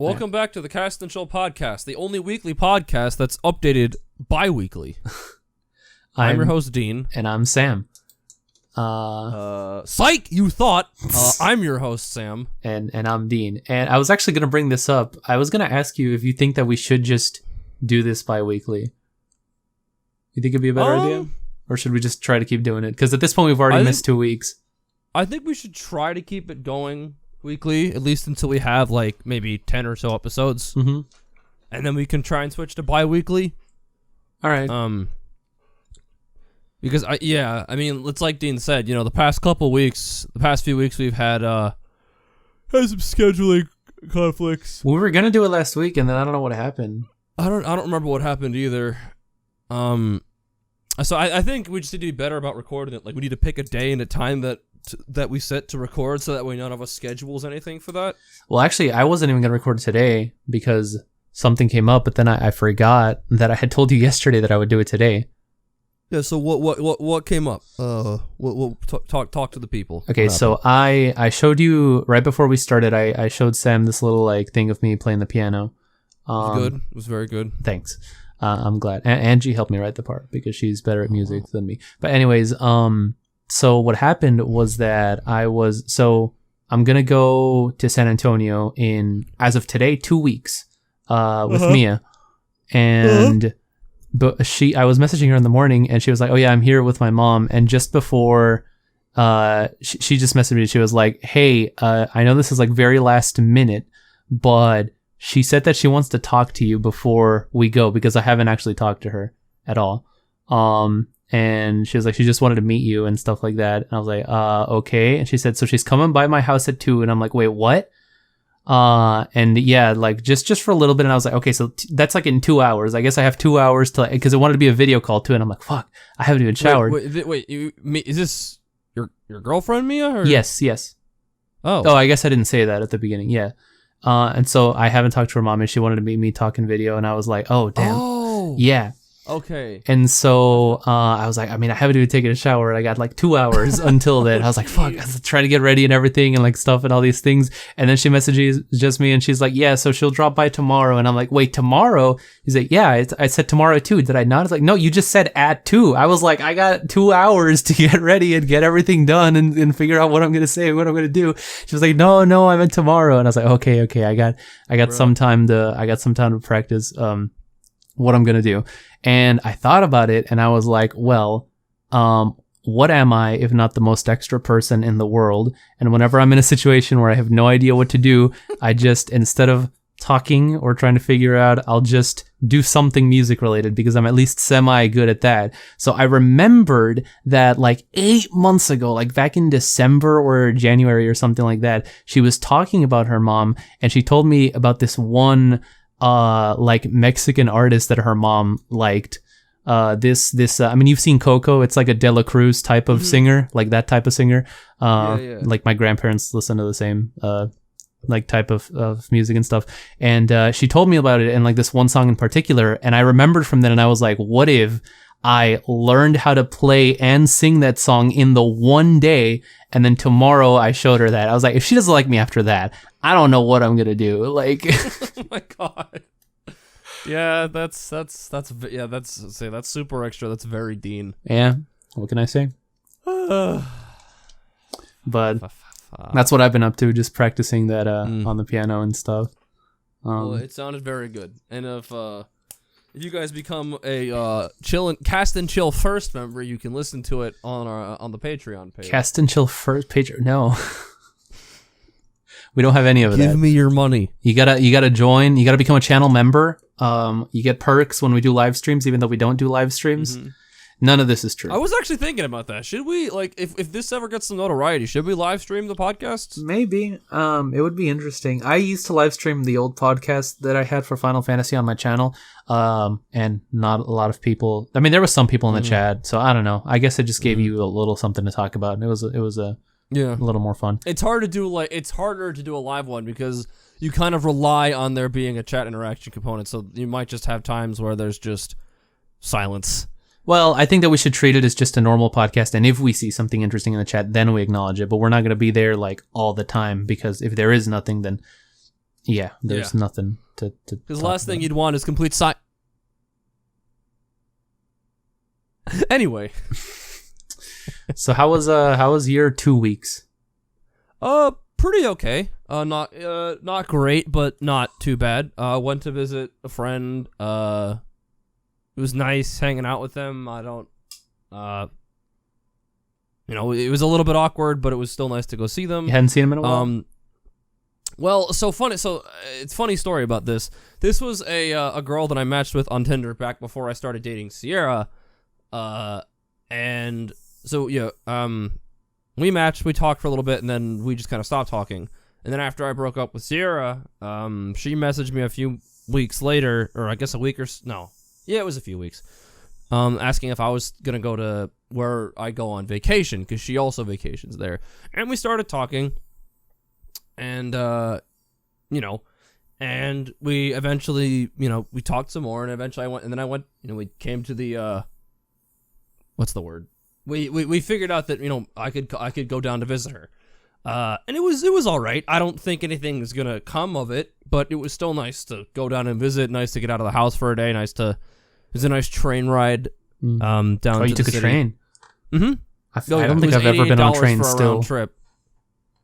Welcome back to the Cast and Chill podcast, the only weekly podcast that's updated bi-weekly. I'm your host, Dean. And I'm Sam. Psych, you thought. I'm your host, Sam. And I'm Dean. And I was actually going to bring this up. I was going to ask you if you think that we should just do this bi-weekly. You think it'd be a better idea? Or should we just try to keep doing it? Because at this point, we've already missed 2 weeks. I think we should try to keep it going weekly, at least until we have like maybe 10 or so episodes. Mm-hmm. And then we can try and switch to bi-weekly. All right. Because I mean, it's like Dean said, you know, the past few weeks we've had some scheduling conflicts. We were gonna do it last week, and then I don't know what happened. I don't remember what happened either. So I think we just need to be better about recording it. Like, we need to pick a day and a time that we set to record, so that way none of us schedules anything for that. Well, actually, I wasn't even gonna record today because something came up, but then I forgot that I had told you yesterday that I would do it today. Yeah, so what came up? We'll talk to the people. Okay, so I showed you right before we started. I showed Sam this little like thing of me playing the piano. It was good. It was very good. Thanks. I'm glad. Angie helped me write the part because she's better at music than me. But anyways, so what happened was that I'm gonna go to San Antonio in, as of today, 2 weeks, with Mia, and. But I was messaging her in the morning, and she was like, "Oh yeah, I'm here with my mom." And just before, she just messaged me. She was like, "Hey, I know this is like very last minute, but she said that she wants to talk to you before we go because I haven't actually talked to her at all." And she was like, she just wanted to meet you and stuff like that. And I was like, okay. And she said, so she's coming by my house at 2. And I'm like, wait, what? And yeah, like just for a little bit. And I was like, okay, so that's like in 2 hours. I guess I have 2 hours to, because it wanted to be a video call too. And I'm like, fuck, I haven't even showered. Wait, is this your girlfriend, Mia? Or? Yes. Oh, I guess I didn't say that at the beginning. Yeah. And so I haven't talked to her mom, and she wanted to meet me talking video. And I was like, oh, damn. Oh. Yeah. Okay. And so I was like, I mean, I haven't even taken a shower. I got like 2 hours until then. I was like, fuck, I have to try to get ready and everything and like stuff and all these things. And then she messages just me, and she's like, yeah, so she'll drop by tomorrow. And I'm like, wait, tomorrow? He's like, yeah, I said tomorrow too. Did I not? It's like, no, you just said at 2. I was like, I got 2 hours to get ready and get everything done and figure out what I'm going to say and what I'm going to do. She was like, no, I meant tomorrow. And I was like, okay. I got some time to practice, what I'm going to do. And I thought about it, and I was like, well, what am I if not the most extra person in the world? And whenever I'm in a situation where I have no idea what to do, I just, instead of talking or trying to figure out, I'll just do something music related because I'm at least semi good at that. So I remembered that like 8 months ago, like back in December or January or something like that, she was talking about her mom, and she told me about this one like Mexican artist that her mom liked. I mean, you've seen Coco. It's like a De La Cruz type of singer, like that type of singer. Yeah. Like my grandparents listen to the same like type of music and stuff. And she told me about it, and like this one song in particular. And I remembered from then, and I was like, what if I learned how to play and sing that song in the one day, and then tomorrow I showed her that. I was like, if she doesn't like me after that, I don't know what I'm gonna do. Like, oh my god, yeah, that's super extra. That's very Dean. Yeah, what can I say? But that's what I've been up to, just practicing that on the piano and stuff. Well, it sounded very good, and if you guys become a Cast and Chill First member, you can listen to it on the Patreon page. Cast and Chill First page? No, we don't have any of that. Give me your money. You gotta join. You gotta become a channel member. You get perks when we do live streams, even though we don't do live streams. Mm-hmm. None of this is true. I was actually thinking about that. Should we, like, if this ever gets some notoriety, should we live stream the podcasts? Maybe. It would be interesting. I used to live stream the old podcast that I had for Final Fantasy on my channel. And not a lot of people. I mean, there was some people in the chat, so I don't know. I guess it just gave you a little something to talk about. And it was a little more fun. It's harder to do a live one because you kind of rely on there being a chat interaction component. So you might just have times where there's just silence. Well, I think that we should treat it as just a normal podcast, and if we see something interesting in the chat, then we acknowledge it. But we're not going to be there like all the time, because if there is nothing, then Yeah, there's nothing to because the last thing you'd want is complete Anyway. So how was your 2 weeks? Pretty okay. Not great, but not too bad. Went to visit a friend. It was nice hanging out with them. I don't, it was a little bit awkward, but it was still nice to go see them. You hadn't seen them in a while? Well, so funny. So it's a funny story about this. This was a girl that I matched with on Tinder back before I started dating Sierra. And so, we matched, we talked for a little bit, and then we just kind of stopped talking. And then after I broke up with Sierra, she messaged me a few weeks later, or I guess a week or no. Yeah, it was a few weeks. Asking if I was going to go to where I go on vacation, because she also vacations there. And we started talking, and, and we eventually, we talked some more, and eventually I went, we came to the, what's the word? We figured out that, I could go down to visit her. And it was all right. I don't think anything's going to come of it, but it was still nice to go down and visit, nice to get out of the house for a day, it was a nice train ride down to the city. Oh, you took a train? Mm-hmm. I don't think I've ever been on a train still. Round trip.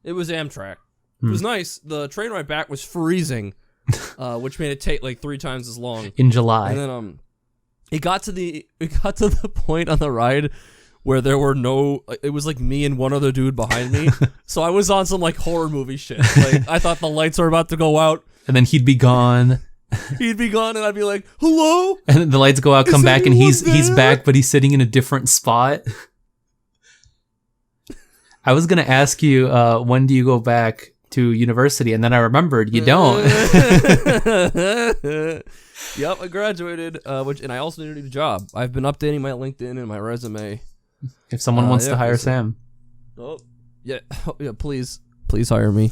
It was Amtrak. It was nice. The train ride back was freezing, which made it take like 3 times as long. In July. And then it got to the point on the ride where there were it was like me and one other dude behind me. So I was on some like horror movie shit. Like I thought the lights were about to go out. And then he'd be gone. He'd be gone and I'd be like, hello? And then the lights go out, come back, and he's back, but he's sitting in a different spot. I was going to ask you, when do you go back to university? And then I remembered you don't. Yep, I graduated, and I also need a job. I've been updating my LinkedIn and my resume. If someone wants to hire Sam. Oh, yeah, please hire me.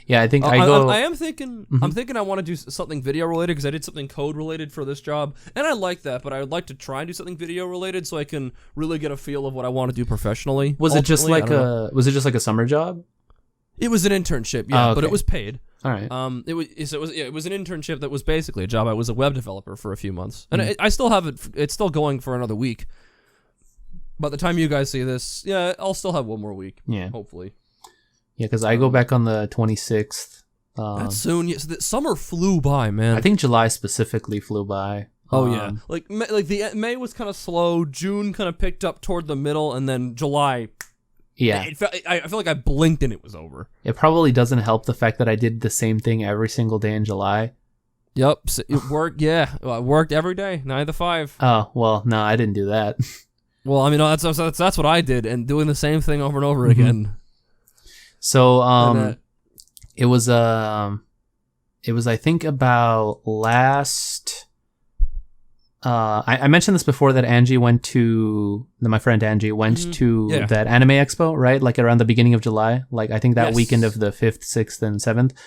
Yeah, I think I am thinking. Mm-hmm. I'm thinking I want to do something video related because I did something code related for this job, and I like that. But I would like to try and do something video related so I can really get a feel of what I want to do professionally. Was it just like a summer job? It was an internship, yeah, but it was paid. All right. It was an internship that was basically a job. I was a web developer for a few months, and I still have it. It's still going for another week. By the time you guys see this, yeah, I'll still have one more week. Yeah, hopefully. Yeah, because I go back on the 26th. That's soon. Yes, the summer flew by, man. I think July specifically flew by. Oh yeah, the May was kind of slow. June kind of picked up toward the middle, and then July. Yeah, I feel like I blinked and it was over. It probably doesn't help the fact that I did the same thing every single day in July. Yep, it worked. Yeah, I worked every day, 9 to 5. Oh well, no, I didn't do that. Well, I mean, that's what I did, and doing the same thing over and over again. So, it was I think about last. I mentioned this before that my friend Angie went to that anime expo, right? Like around the beginning of July. Like I think that weekend of the 5th, 6th, and 7th.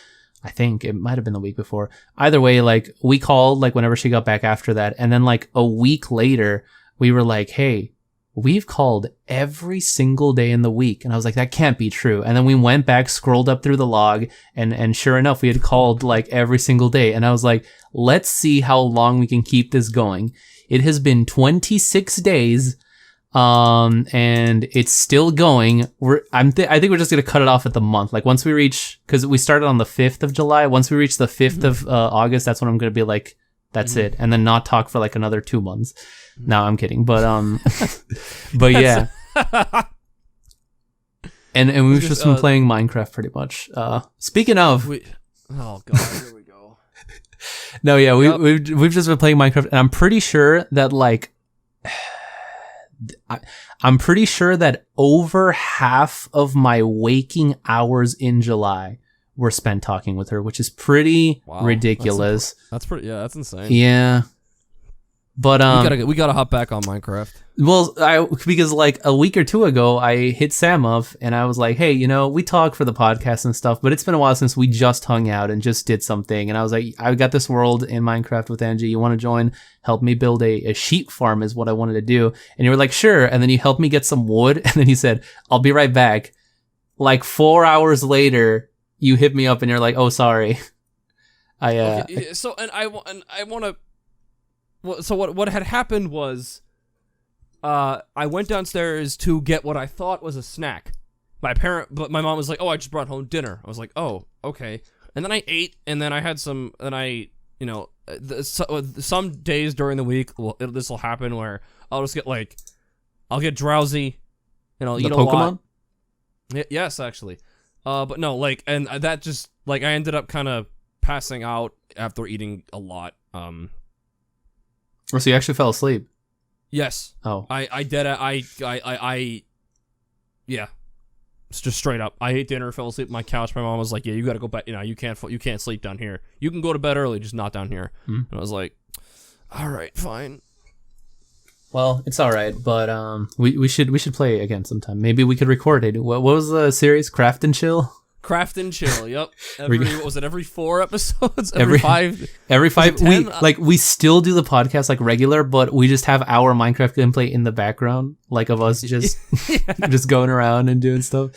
I think it might have been the week before. Either way, like we called like whenever she got back after that, and then like a week later, we were like, "Hey, we've called every single day in the week." And I was like, that can't be true. And then we went back, scrolled up through the log, and sure enough, we had called like every single day. And I was like, let's see how long we can keep this going. It has been 26 days, and it's still going. I think we're just going to cut it off at the month. Like once we reach, cause we started on the 5th of July. Once we reach the 5th of August, that's when I'm going to be like, that's it. And then not talk for like another 2 months. No, I'm kidding. But yeah. and we've just been playing Minecraft pretty much. Speaking of, oh god, here we go. No, yeah, we've just been playing Minecraft, and I'm pretty sure that like I'm pretty sure that over half of my waking hours in July were spent talking with her, which is pretty ridiculous. That's pretty. Yeah, that's insane. Yeah. But we gotta hop back on Minecraft. Well, because like a week or 2 ago, I hit Sam up and I was like, "Hey, we talk for the podcast and stuff, but it's been a while since we just hung out and just did something." And I was like, "I got this world in Minecraft with Angie. You want to join? Help me build a sheep farm is what I wanted to do." And you were like, "Sure." And then you helped me get some wood, and then you said, "I'll be right back." Like 4 hours later, you hit me up and you're like, "Oh, sorry." Okay, so I want to. Well, so what had happened was, I went downstairs to get what I thought was a snack. But my mom was like, "Oh, I just brought home dinner." I was like, "Oh, okay." And then I ate, and then I had some, and I, some days during the week, this will happen where I'll just I'll get drowsy, and I'll eat a lot. Yes, actually. But no, and that just, I ended up kind of passing out after eating a lot. So you actually fell asleep? Yes. Oh. I did. Yeah. It's just straight up. I ate dinner, fell asleep on my couch. My mom was like, "Yeah, you gotta go back. You can't sleep down here. You can go to bed early, just not down here." And I was like, "All right, fine." Well, it's all right, but we should play again sometime. Maybe we could record it. What was the series? Craft and Chill. Craft and Chill. Yep. What was it? Every 4 episodes? Every 5? Every 5. We still do the podcast regular, but we just have our Minecraft gameplay in the background, of us just just going around and doing stuff.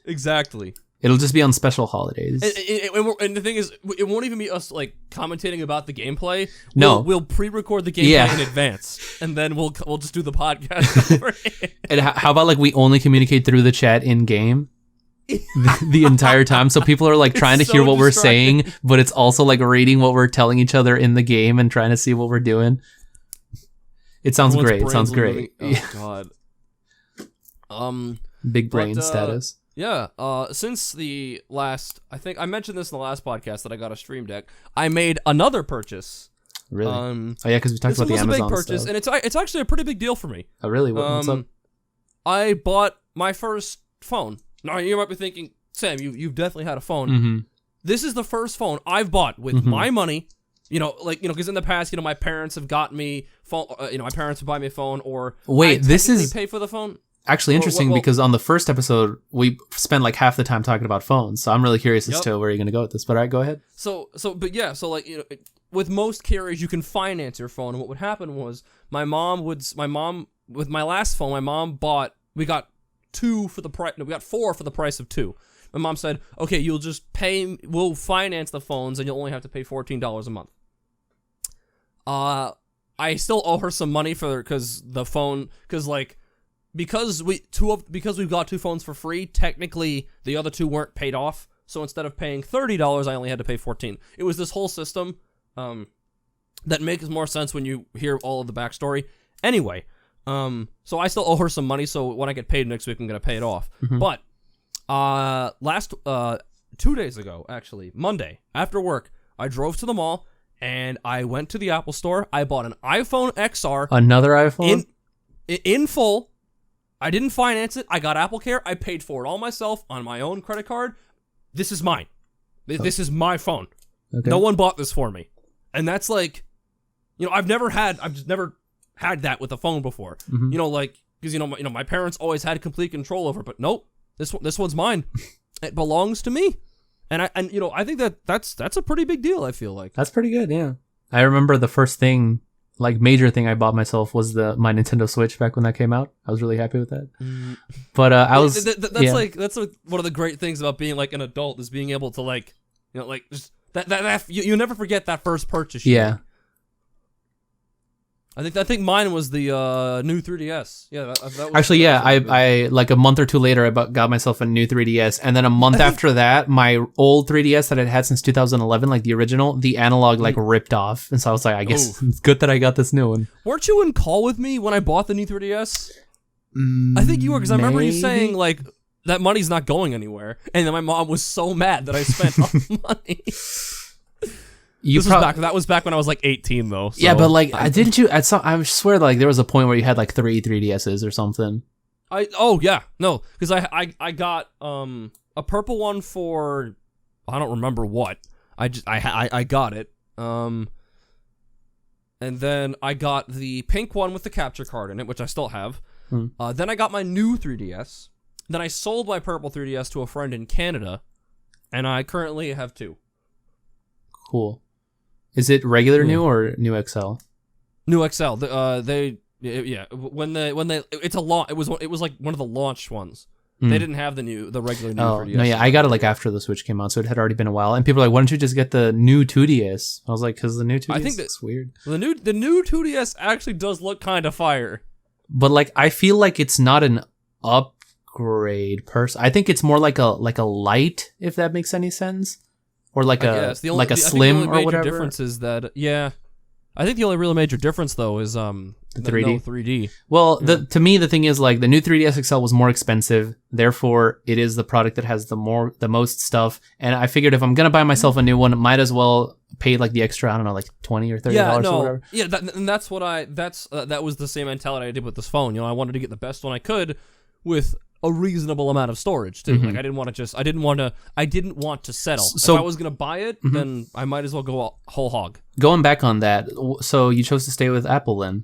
Exactly. It'll just be on special holidays. And the thing is, it won't even be us commentating about the gameplay. No, we'll pre-record the gameplay in advance, and then we'll just do the podcast over it. And how about we only communicate through the chat in game? the entire time, so people are trying to hear what we're saying, but it's also reading what we're telling each other in the game and trying to see what we're doing. It sounds great. It sounds great. Oh god. Big brain status. Yeah. Since the last, I think I mentioned this in the last podcast that I got a Stream Deck. I made another purchase. Really? Oh yeah, because we talked about the Amazon This was a big purchase, stuff. and it's actually a pretty big deal for me. Oh really? What's up? I bought my first phone. Now, you might be thinking, Sam, you've definitely had a phone. Mm-hmm. This is the first phone I've bought with my money. Because in the past, my parents have gotten me phone. My parents would buy me a phone, or this is pay for the phone. Actually interesting because on the first episode we spent half the time talking about phones. So I'm really curious as to where you're gonna go with this. But all right, go ahead. With most carriers you can finance your phone, and what would happen was my mom with my last phone, my mom bought. We got 2 for the price. No, we got 4 for the price of 2. My mom said, "Okay, you'll just pay. We'll finance the phones, and you'll only have to pay $14 a month." I still owe her some money because we've got 2 phones for free. Technically, the other 2 weren't paid off. So instead of paying $30, I only had to pay $14. It was this whole system that makes more sense when you hear all of the backstory. Anyway. So I still owe her some money, so when I get paid next week, I'm going to pay it off. Mm-hmm. But, 2 days ago, actually, Monday, after work, I drove to the mall, and I went to the Apple store. I bought an iPhone XR. Another iPhone? In full. I didn't finance it. I got Apple Care. I paid for it all myself on my own credit card. This is mine. This is my phone. Okay. No one bought this for me. And that's I've just never had that with a phone before. Mm-hmm. Because my parents always had complete control over it, but nope, this one's mine. It belongs to me. And I think that's a pretty big deal. I feel like that's pretty good. Yeah, I remember the first thing, major thing I bought myself was my Nintendo Switch back when that came out. I was really happy with that. But I was that's one of the great things about being an adult is being able to just that you never forget that first purchase. Yeah. I think mine was the new 3DS. Yeah, that was actually, yeah. I a month or 2 later, I got myself a new 3DS, and then a month after that, my old 3DS that I'd had since 2011, the original, the analog ripped off, and so I was like, I guess it's good that I got this new one. Weren't you in call with me when I bought the new 3DS? I think you were, because I remember you saying that money's not going anywhere, and then my mom was so mad that I spent all the money. That was back when I was 18 though. So. Yeah, but didn't you? I swear there was a point where you had 3 3DSs or something. Because I got a purple one for I don't remember what. I got it. And then I got the pink one with the capture card in it, which I still have. Then I got my new 3DS. Then I sold my purple 3DS to a friend in Canada, and I currently have 2. Cool. Is it regular new or new XL? New XL. When they it's a launch. It was one of the launched ones. They didn't have the regular new 3DS. No, yeah, I got it like after the Switch came out, so it had already been a while. And people are like, "Why don't you just get the new 2DS?" I was like, "Because the new 2DS looks weird." The new 2DS actually does look kind of fire. But like, I feel like it's not an upgrade I think it's more like a light, if that makes any sense, or like a slim or whatever. Difference is that I think the only really major difference though is the 3D. No 3D. Well, to me the thing is like the new 3DS XL was more expensive, therefore it is the product that has the most stuff. And I figured if I'm gonna buy myself a new one, might as well pay like the extra, I don't know, like $20 or $30 or whatever. Yeah, that was the same mentality I did with this phone. You know, I wanted to get the best one I could with a reasonable amount of storage too. Like I didn't want to settle. So if I was gonna buy it, then I might as well go whole hog. Going back on that, so you chose to stay with Apple then?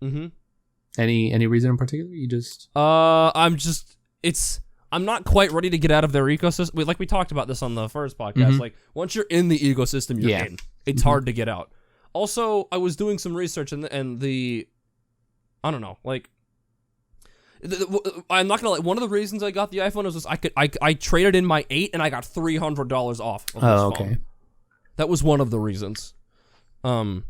Mm-hmm. Any reason in particular? You just I'm not quite ready to get out of their ecosystem. Like we talked about this on the first podcast. Like once you're in the ecosystem, you're in. It's hard to get out. Also, I was doing some research and the I don't know, like I'm not gonna lie. One of the reasons I got the iPhone was I traded in my 8 and I got $300 off of this phone. That was one of the reasons. But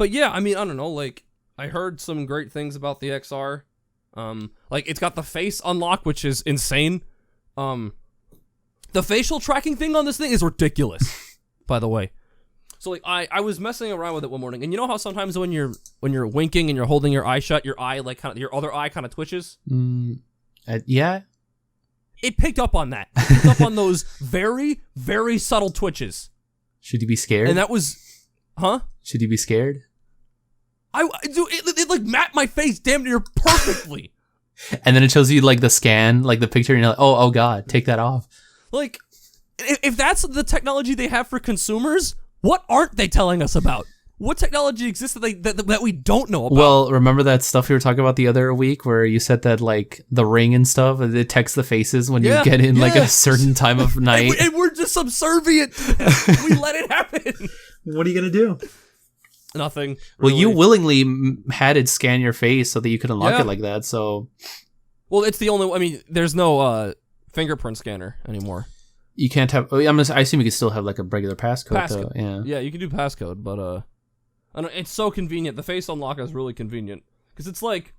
yeah, I mean, I don't know. Like I heard some great things about the XR. Like it's got the face unlock, which is insane. The facial tracking thing on this thing is ridiculous. By the way. So like I was messing around with it one morning, and you know how sometimes when you're winking and you're holding your eye shut, your eye like your other eye kind of twitches. Yeah. It picked up on that. It picked up on those very very subtle twitches. Should you be scared? And that was, Should you be scared? It like mapped my face damn near perfectly. And then it shows you like the scan, like the picture, and you're like, oh god, take that off. Like, if that's the technology they have for consumers. What aren't they telling us about? What technology exists that we don't know about? Well, remember that stuff we were talking about the other week where you said that like the Ring and stuff, it detects the faces when you get in like a certain time of night. and we're just subservient. We let it happen. What are you going to do? Nothing. Well, you willingly had it scan your face so that you could unlock it like that, so... Well, it's the only... I mean, there's no fingerprint scanner anymore. You can't have... I assume you can still have like a regular passcode. Though. Yeah, you can do passcode, but I don't, it's so convenient. The face unlock is really convenient because it's like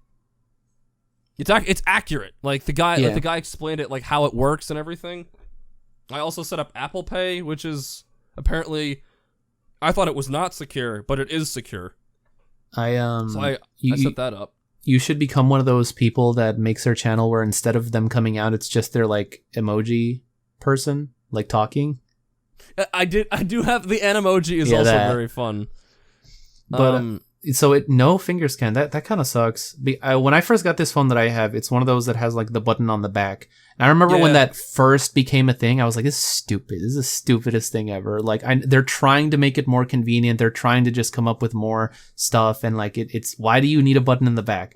it's accurate. Like the guy explained it, like how it works and everything. I also set up Apple Pay, which is apparently I thought it was not secure, but it is secure. I set that up. You should become one of those people that makes their channel where instead of them coming out, it's just their like emoji person like talking. I do have the Animoji is also very fun. But so no finger scan. That kind of sucks. When I first got this phone that I have, it's one of those that has like the button on the back. And I remember when that first became a thing, I was like, "This is stupid. This is the stupidest thing ever." Like they're trying to make it more convenient. They're trying to just come up with more stuff. And like it's why do you need a button in the back?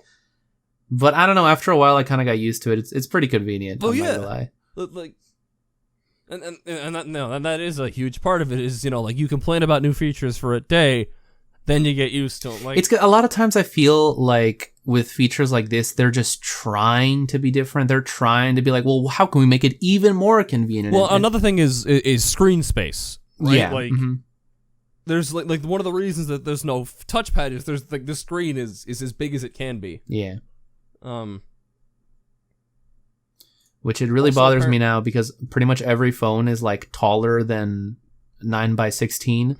But I don't know. After a while, I kind of got used to it. It's pretty convenient. I'm not gonna lie. Like. And that is a huge part of it. Is like you complain about new features for a day, then you get used to it. Like it's a lot of times I feel like with features like this, they're just trying to be different. They're trying to be like, well, how can we make it even more convenient? Well, another thing is screen space. Right? Yeah, like there's like one of the reasons that there's no touchpad is there's like the screen is as big as it can be. Yeah. Which it really bothers me now because pretty much every phone is like taller than 9:16,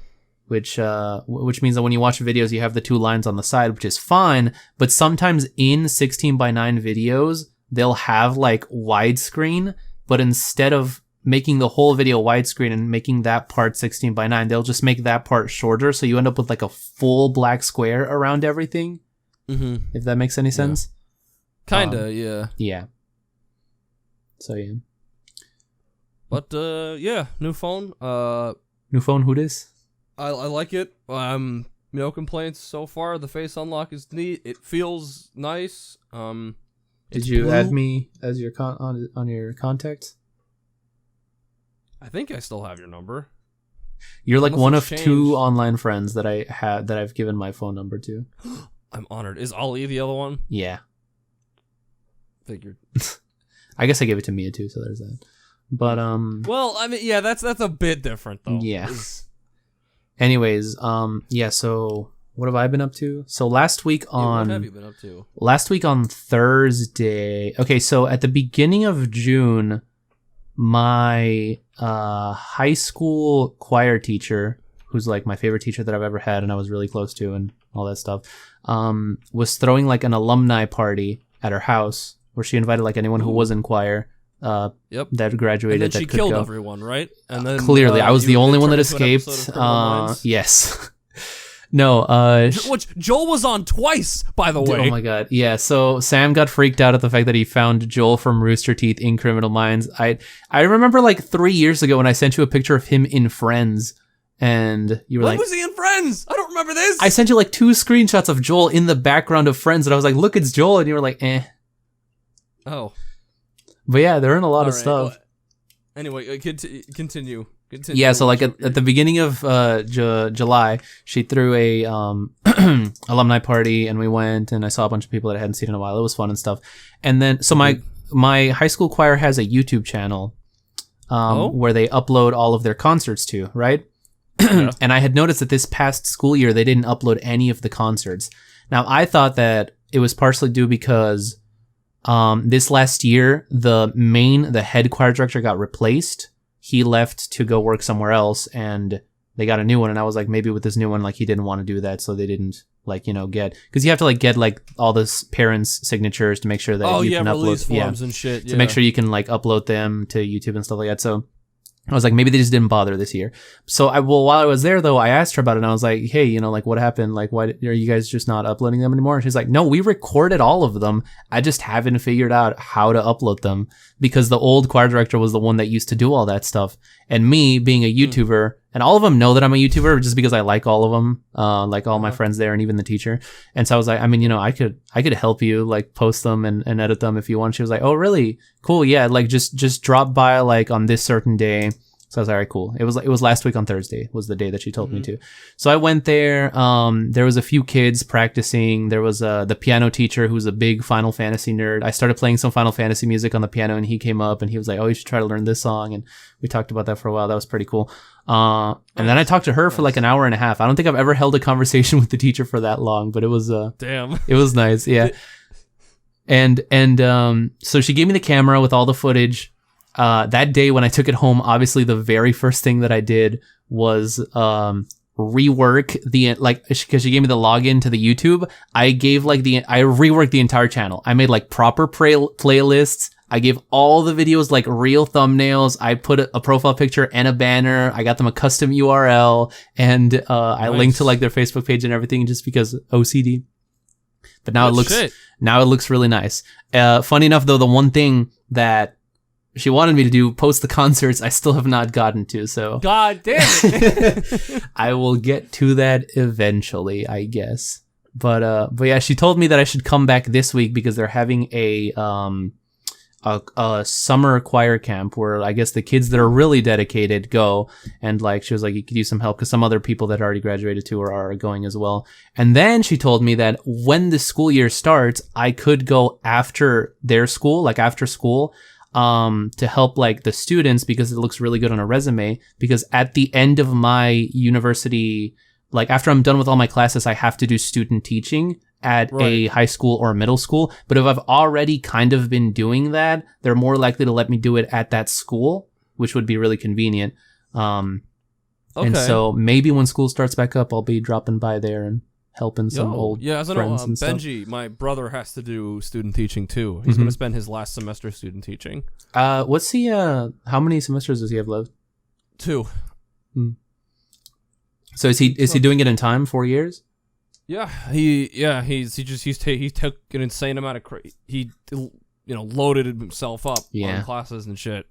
which means that when you watch videos, you have the two lines on the side, which is fine. But sometimes in 16:9 videos, they'll have like widescreen, but instead of making the whole video widescreen and making that part 16:9, they'll just make that part shorter. So you end up with like a full black square around everything. Mm-hmm. If that makes any sense. Kinda, yeah. Yeah. So yeah. But new phone. New phone, who dis? I like it. No complaints so far. The face unlock is neat. It feels nice. Did you add me as your on your contacts? I think I still have your number. You're like one of two online friends that I've given my phone number to. I'm honored. Is Ali the other one? Yeah. Figured. I guess I gave it to Mia too, so there's that. But Well, I mean, yeah, that's a bit different though. Yeah. Anyways, yeah. So what have I been up to? So last week on what have you been up to? Last week on Thursday. Okay, so at the beginning of June, my high school choir teacher, who's like my favorite teacher that I've ever had, and I was really close to, and all that stuff, was throwing like an alumni party at her house where she invited like anyone who was in choir. That graduated. And then she that could killed go. everyone, right? And then Clearly, I was the only one that escaped. Yes. Yes. No. Which Joel was on twice, by the way. Oh my god. Yeah. So Sam got freaked out at the fact that he found Joel from Rooster Teeth in Criminal Minds. I remember like 3 years ago when I sent you a picture of him in Friends, and you were when like, was he in Friends? I don't remember this. I sent you like 2 screenshots of Joel in the background of Friends, and I was like, look, it's Joel, and you were like, eh. Oh. But yeah, they're in a lot of right. stuff. Well, anyway, continue. Yeah, so like at the beginning of July, she threw a alumni party, and we went, and I saw a bunch of people that I hadn't seen in a while. It was fun and stuff. And then, so my high school choir has a YouTube channel where they upload all of their concerts to, right? Yeah. And I had noticed that this past school year, they didn't upload any of the concerts. Now, I thought that it was partially due because this last year, the head choir director got replaced. He left to go work somewhere else, and they got a new one. And I was like, maybe with this new one, like he didn't want to do that, so they didn't get, because you have to like get like all the parents' signatures to make sure that you can upload forms and shit to make sure you can like upload them to YouTube and stuff like that. So I was like, maybe they just didn't bother this year. So while I was there though, I asked her about it, and I was like, hey, like what happened? Like, why are you guys just not uploading them anymore? And she's like, no, we recorded all of them. I just haven't figured out how to upload them, because the old choir director was the one that used to do all that stuff. And me being a YouTuber, and all of them know that I'm a YouTuber just because I like all of them, like all my friends there and even the teacher. And so I was like, I mean, I could help you like post them and edit them if you want. She was like, oh, really? Cool. Yeah. Like just drop by like on this certain day. So I was like, all right, cool. It was last week on Thursday was the day that she told me to. So I went there. There was a few kids practicing. There was the piano teacher who's a big Final Fantasy nerd. I started playing some Final Fantasy music on the piano, and he came up and he was like, oh, you should try to learn this song. And we talked about that for a while. That was pretty cool. And then I talked to her for like an hour and a half. I don't think I've ever held a conversation with the teacher for that long, but it was damn. It was nice. Yeah. And so she gave me the camera with all the footage. That day when I took it home, obviously the very first thing that I did was rework because she gave me the login to the YouTube. I reworked the entire channel. I made like proper playlists. I gave all the videos like real thumbnails. I put a profile picture and a banner. I got them a custom URL, and I linked to like their Facebook page and everything, just because OCD. But now it looks really nice. Funny enough though, the one thing that she wanted me to do, post the concerts, I still have not gotten to, so. God damn it. I will get to that eventually, I guess. But yeah, she told me that I should come back this week because they're having a summer choir camp where I guess the kids that are really dedicated go, and like she was like, you could use some help because some other people that already graduated too are going as well. And then she told me that when the school year starts, I could go after their school, like after school, to help like the students, because it looks really good on a resume. Because at the end of my university, like after I'm done with all my classes, I have to do student teaching at a high school or a middle school. But if I've already kind of been doing that, they're more likely to let me do it at that school, which would be really convenient. And so maybe when school starts back up, I'll be dropping by there and helping some old as I know, friends and stuff. Benji, my brother, has to do student teaching too. He's going to spend his last semester student teaching. What's he? How many semesters does he have left? 2. So is he doing it in time? 4 years? Yeah, he took an insane amount of he loaded himself up on classes and shit.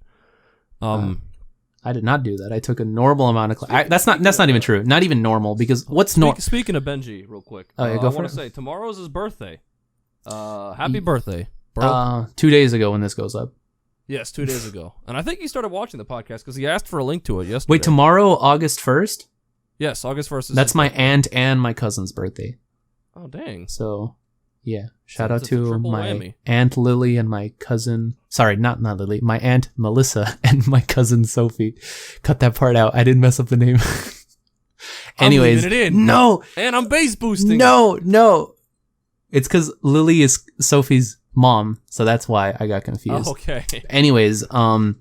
I did not do that. I took a normal amount of class. That's not even true. Not even normal, because what's normal? Speaking of Benji, real quick. Oh, yeah, I want to say tomorrow's his birthday. Happy birthday, bro. 2 days ago when this goes up. Yes, 2 days ago. And I think he started watching the podcast because he asked for a link to it yesterday. Wait, tomorrow, August 1st? Yes, August 1st is That's my aunt and my cousin's birthday. Oh, dang. So, Yeah. Shout out It's a to triple my whammy. Aunt Lily and my cousin. Sorry, not Lily. My Aunt Melissa and my cousin Sophie. Cut that part out. I didn't mess up the name. Anyways. I'm leaving it in. No. And I'm bass boosting. No. It's because Lily is Sophie's mom. So that's why I got confused. Oh, okay. Anyways, what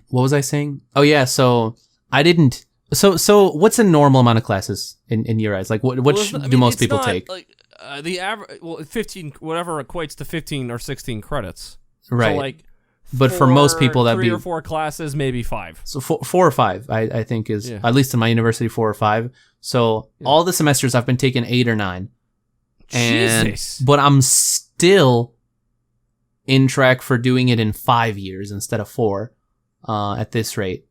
was I saying? Oh, yeah. So I didn't. So what's a normal amount of classes in your eyes? Like what do most people take? Like, the average, 15, whatever equates to 15 or 16 credits. Right. So like, but for most people, that'd 3 be or 4 classes, maybe 5. so 4 or 5. I think is Yeah. at least in my university 4 or 5. So all the semesters I've been taking 8 or 9. Jesus. But I'm still in track for doing it in 5 years instead of 4 at this rate.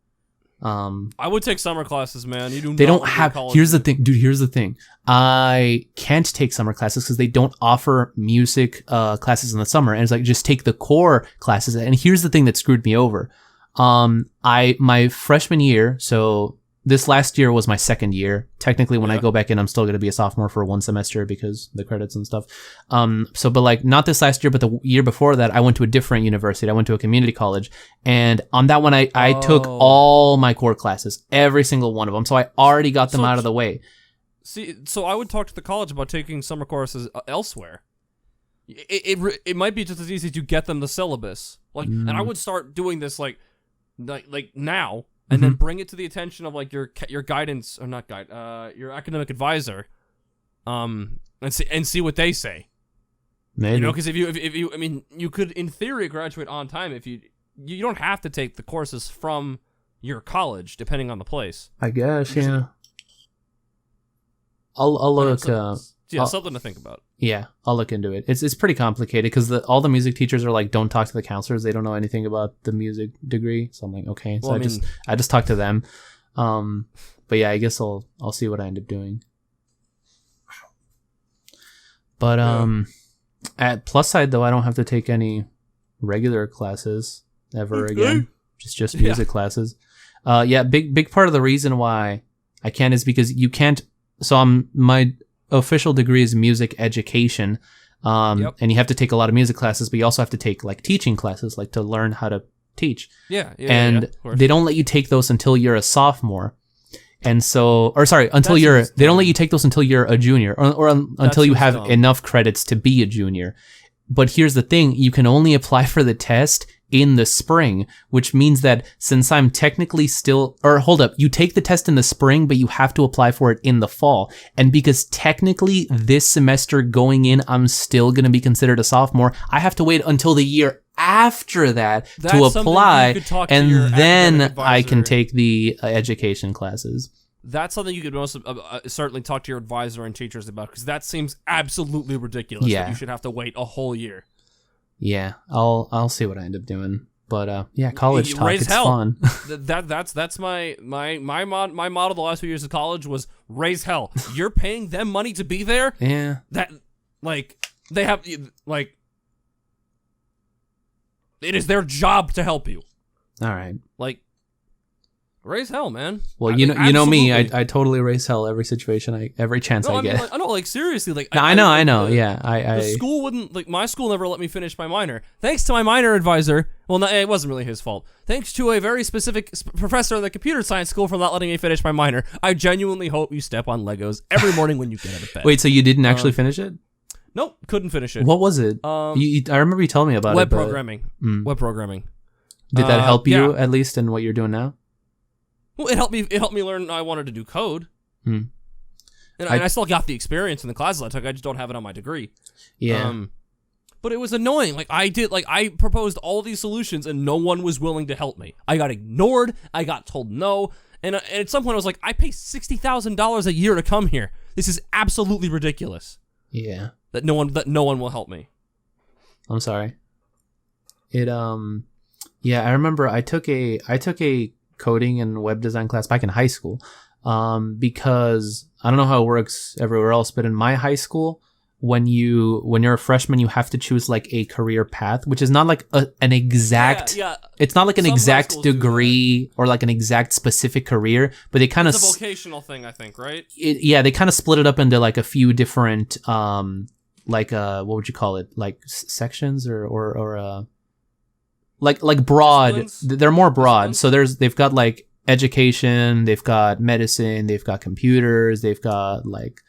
I would take summer classes, man. They don't have. Here's the thing, dude. Here's the thing. I can't take summer classes because they don't offer music classes in the summer, and it's like just take the core classes. And here's the thing that screwed me over. My freshman year, so this last year was my second year. Technically, when I go back in, I'm still going to be a sophomore for 1 semester because the credits and stuff. But like not this last year, but the year before that, I went to a different university. I went to a community college, and on that one, I took all my core classes, every single one of them. So I already got them out of the way. See, so I would talk to the college about taking summer courses elsewhere. It might be just as easy to get them the syllabus, like, and I would start doing this like now. And then bring it to the attention of like your guidance or not guide, your academic advisor, and see what they say. Maybe. You know, because if you, I mean, you could in theory graduate on time if you don't have to take the courses from your college, depending on the place. I guess, yeah. I'll look. Something to think about. Yeah, I'll look into it. It's pretty complicated because all the music teachers are like, don't talk to the counselors. They don't know anything about the music degree. So I'm like, okay. So I just talk to them. But yeah, I guess I'll see what I end up doing. But at plus side though, I don't have to take any regular classes ever again. Just music classes. Big part of the reason why I can't is because you can't. So my official degree is music education, and you have to take a lot of music classes, but you also have to take like teaching classes, like to learn how to teach. And they don't let you take those until you're a sophomore, and so, or sorry, they don't let you take those until you're a junior, or until you have enough credits to be a junior. But here's the thing: you can only apply for the test in the spring, which means that since I'm technically you take the test in the spring, but you have to apply for it in the fall. And because technically this semester going in, I'm still going to be considered a sophomore, I have to wait until the year after that to apply, and then I can take the education classes. That's something you could most certainly talk to your advisor and teachers about, because that seems absolutely ridiculous that you should have to wait a whole year. Yeah, I'll see what I end up doing, but college talk, it's fun. That's my motto the last few years of college was raise hell. You're paying them money to be there. Yeah, that like they have like it is their job to help you. All right, like raise hell, man. Well, you know me, I totally raise hell every situation, every chance I get. I know, like seriously, like no, I know. Yeah, the school wouldn't my school never let me finish my minor. Thanks to my minor advisor. Well, no, it wasn't really his fault. Thanks to a very specific professor in the computer science school for not letting me finish my minor. I genuinely hope you step on Legos every morning when you get out of bed. Wait, so you didn't actually finish it? Nope, couldn't finish it. What was it? I remember you telling me about web programming. Web programming. Did that help you at least in what you're doing now? Well, it helped me learn. I wanted to do code, and I still got the experience in the classes I took. I just don't have it on my degree. Yeah. But it was annoying. Like I proposed all these solutions, and no one was willing to help me. I got ignored. I got told no, and at some point I was like, I pay $60,000 a year to come here. This is absolutely ridiculous. Yeah. That no one will help me. I'm sorry. Yeah, I remember I took a coding and web design class back in high school, because I don't know how it works everywhere else, but in my high school, when you're a freshman, you have to choose like a career path, which is not like an exact. Yeah. It's not like an exact degree or like an exact specific career, but they kind of. It's a vocational thing, I think, right? They kind of split it up into like a few different like what would you call it? Like sections or like broad. Disciplines? They're more broad. Disciplines? So they've got like education, they've got medicine, they've got computers, they've got like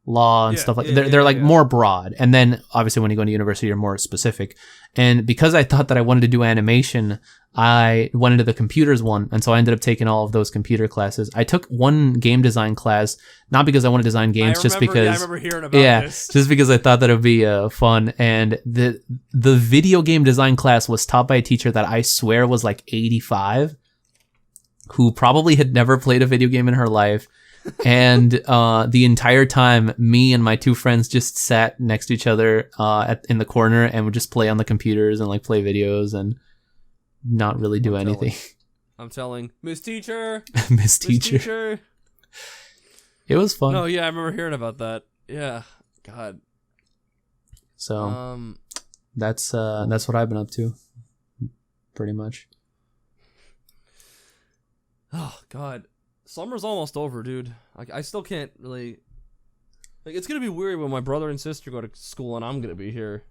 law and Yeah, stuff like yeah, they're like yeah. more broad. And then obviously when you go into university, you're more specific. And because I thought that I wanted to do animation, I went into the computers one, and so I ended up taking all of those computer classes. I took one game design class, not because I want to design games, just because I remember hearing about this. just because I thought that it would be fun. And the video game design class was taught by a teacher that I swear was like 85, who probably had never played a video game in her life. And the entire time, me and my two friends just sat next to each other in the corner and would just play on the computers and like play videos and not really do anything. I'm telling Miss Teacher, Miss Teacher. It was fun. No, yeah, I remember hearing about that. Yeah, God. So that's what I've been up to, pretty much. Oh God, summer's almost over, dude. Like, I still can't really. Like, it's gonna be weird when my brother and sister go to school and I'm gonna be here.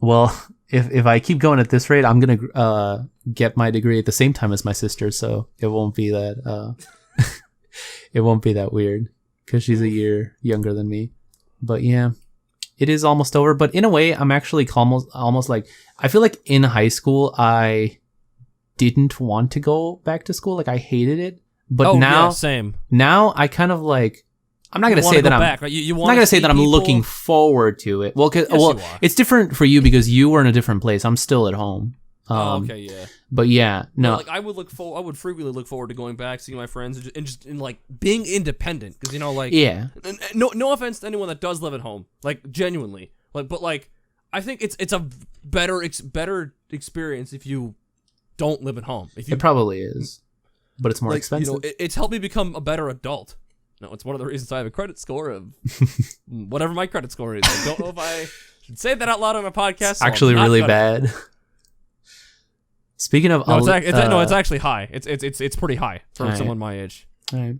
Well, if I keep going at this rate, I'm gonna get my degree at the same time as my sister, so it won't be that it won't be that weird because she's a year younger than me. But yeah, it is almost over. But in a way, I'm actually almost like, I feel like in high school I didn't want to go back to school. Like, I hated it. But now, yeah, same. Now I kind of like. I'm not gonna say that I'm. Back, right? I'm not gonna say that I'm looking forward to it. Well, it's different for you because you were in a different place. I'm still at home. Okay, yeah. But yeah, no. Like, I would frequently look forward to going back, seeing my friends, and just like being independent. Because, you know, like, yeah. No offense to anyone that does live at home, like, genuinely, like, but like, I think it's a better experience if you don't live at home. It probably is, but it's more expensive. You know, it's helped me become a better adult. No, it's one of the reasons I have a credit score of whatever my credit score is. I don't know if I should say that out loud on a podcast. So actually really bad. Speaking of, it's actually high. It's pretty high for someone my age. All right.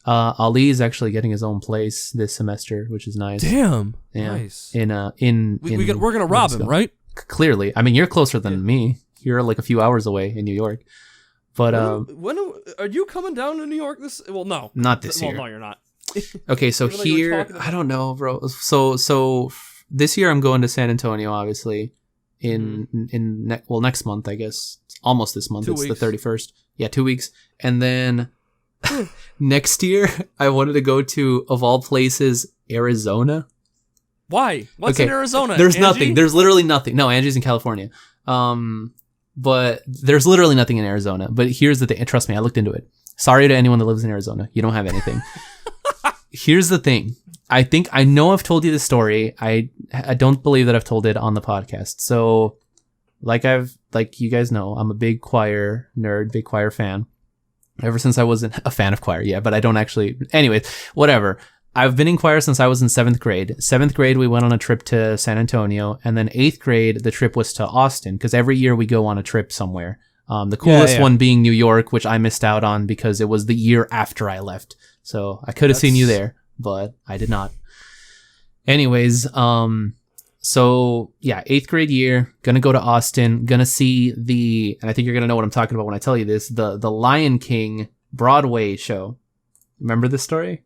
Ali is actually getting his own place this semester, which is nice. Damn, yeah. Nice. We're gonna rob him, right? Clearly, I mean, you're closer than me. You're like a few hours away in New York. But when are you coming down to New York? No, not this year. Well, no, you're not. Okay, so here, I don't know, bro. So this year I'm going to San Antonio, obviously. Next month, I guess. Almost this month. It's the 31st. Yeah, 2 weeks. And then next year, I wanted to go to, of all places, Arizona. Why? What's in Arizona? There's Angie? nothing. There's literally nothing. No, Angie's in California. But there's literally nothing in Arizona. But here's the thing. Trust me, I looked into it. Sorry to anyone that lives in Arizona. You don't have anything. Here's the thing. I know I've told you the story. I don't believe that I've told it on the podcast. So, like you guys know, I'm a big choir nerd, big choir fan. Ever since I wasn't a fan of choir, yeah, but I don't actually. Anyways, whatever. I've been in choir since I was in 7th grade. 7th grade, we went on a trip to San Antonio, and then 8th grade, the trip was to Austin, because every year we go on a trip somewhere. The coolest one being New York, which I missed out on because it was the year after I left. So I could have seen you there, but I did not. Anyways, so yeah, 8th grade year, gonna go to Austin, gonna see and I think you're gonna know what I'm talking about when I tell you this, the Lion King Broadway show. Remember this story?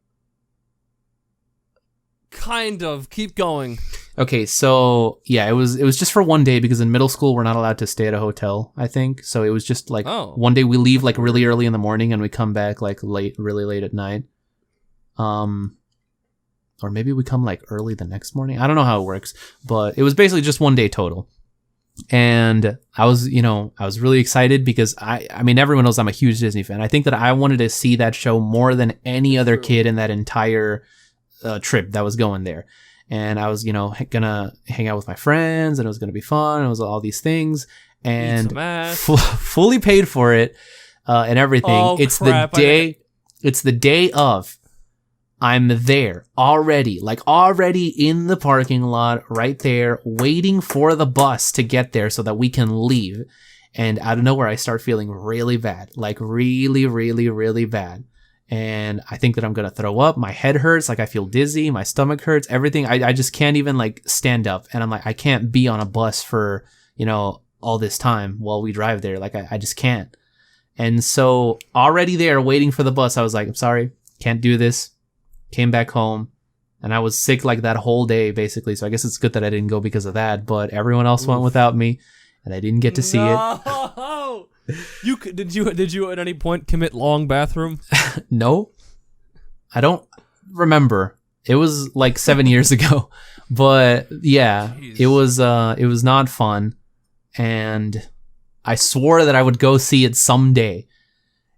Kind of. Keep going. Okay, so yeah, it was just for one day because in middle school we're not allowed to stay at a hotel, I think. So it was just like one day we leave like really early in the morning and we come back like really late at night. Or maybe we come like early the next morning. I don't know how it works, but it was basically just one day total. And I was really excited because I mean, everyone knows I'm a huge Disney fan. I think that I wanted to see that show more than any other kid in that entire trip that was going there. And I was, gonna hang out with my friends and it was gonna be fun. It was all these things and fully paid for it and everything. Oh, it's crap, the day of. I'm there already in the parking lot right there waiting for the bus to get there so that we can leave. And out of nowhere, I start feeling really bad, like really, really, really bad. and I think that I'm gonna throw up. My head hurts, like I feel dizzy, my stomach hurts, everything. I just can't even like stand up, and I'm like, I can't be on a bus for, you know, all this time while we drive there. Like I just can't. And so already there waiting for the bus, I was like, I'm sorry, can't do this. Came back home, and I was sick like that whole day basically. So I guess it's good that I didn't go because of that, but everyone else went without me, and I didn't get to see it. Did you at any point commit long bathroom? No, I don't remember. It was like 7 years ago, but yeah, Jeez. It was not fun, and I swore that I would go see it someday.